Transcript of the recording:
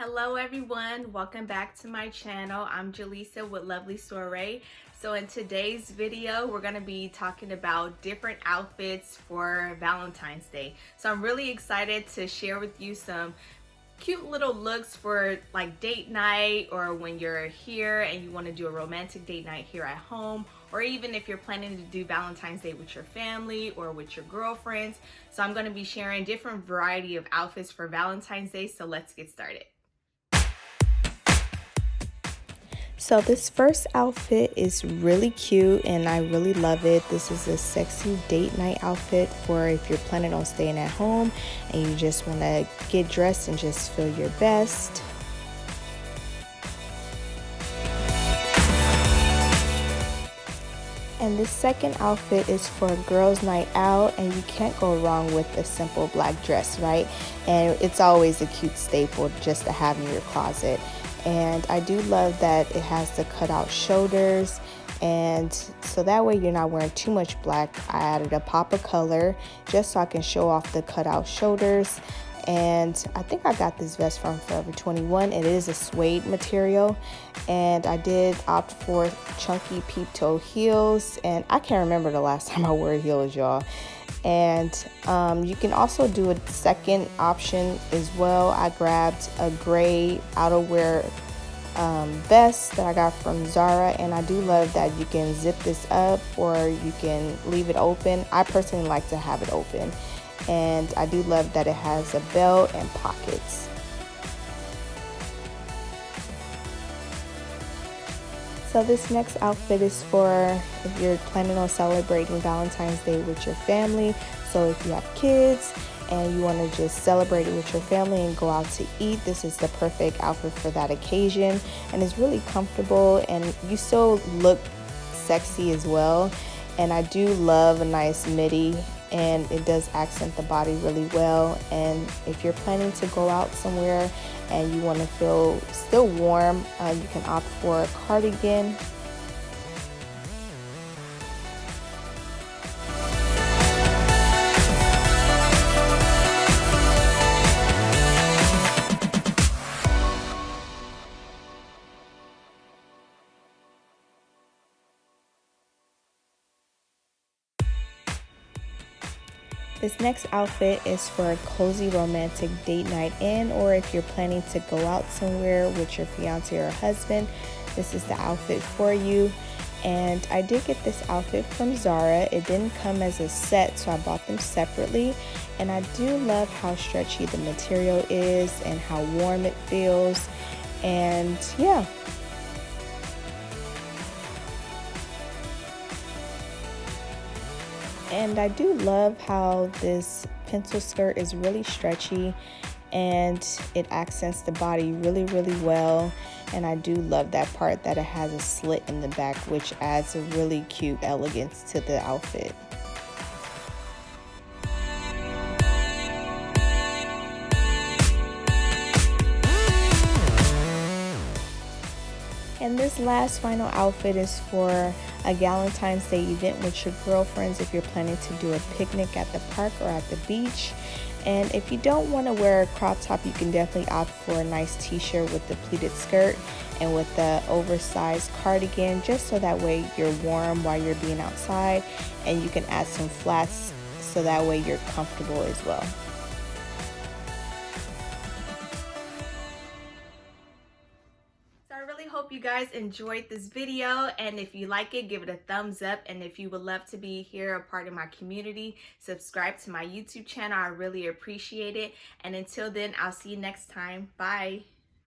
Hello everyone, welcome back to my channel. I'm Jaleesa with Lovely Soiree. So in today's video, we're gonna be talking about different outfits for Valentine's Day. So I'm really excited to share with you some cute little looks for like date night, or when you're here and you want to do a romantic date night here at home, or even if you're planning to do Valentine's Day with your family or with your girlfriends. So I'm going to be sharing different variety of outfits for Valentine's Day. So let's get started. So this first outfit is really cute and I really love it. This is a sexy date night outfit for if you're planning on staying at home and you just want to get dressed and just feel your best. And the second outfit is for a girls' night out, and you can't go wrong with a simple black dress, right? And it's always a cute staple just to have in your closet. And I do love that it has the cutout shoulders, and so that way you're not wearing too much black. I added a pop of color just so I can show off the cutout shoulders. And I think I got this vest from Forever 21. It is a suede material, and I did opt for chunky peep toe heels, and I can't remember the last time I wore heels, y'all. And you can also do a second option as well. I grabbed a gray outerwear vest that I got from Zara, and I do love that you can zip this up or you can leave it open. I personally like to have it open, and I do love that it has a belt and pockets. So this next outfit is for if you're planning on celebrating Valentine's Day with your family. So if you have kids and you want to just celebrate it with your family and go out to eat, this is the perfect outfit for that occasion. And it's really comfortable and you still look sexy as well. And I do love a nice midi, and it does accent the body really well. And if you're planning to go out somewhere and you want to feel still warm, you can opt for a cardigan. This next outfit is for a cozy romantic date night in, or if you're planning to go out somewhere with your fiance or husband, this is the outfit for you. And I did get this outfit from Zara. It didn't come as a set, so I bought them separately. And I do love how stretchy the material is and how warm it feels. And yeah. And I do love how this pencil skirt is really stretchy and it accents the body really, really well. And I do love that part that it has a slit in the back, which adds a really cute elegance to the outfit. And this last final outfit is for a Galentine's Day event with your girlfriends if you're planning to do a picnic at the park or at the beach. And if you don't want to wear a crop top, you can definitely opt for a nice t-shirt with the pleated skirt and with the oversized cardigan, just so that way you're warm while you're being outside, and you can add some flats so that way you're comfortable as well. Hope you guys enjoyed this video, and if you like it, give it a thumbs up. And if you would love to be here, a part of my community, subscribe to my YouTube channel. I really appreciate it. And until then, I'll see you next time. Bye.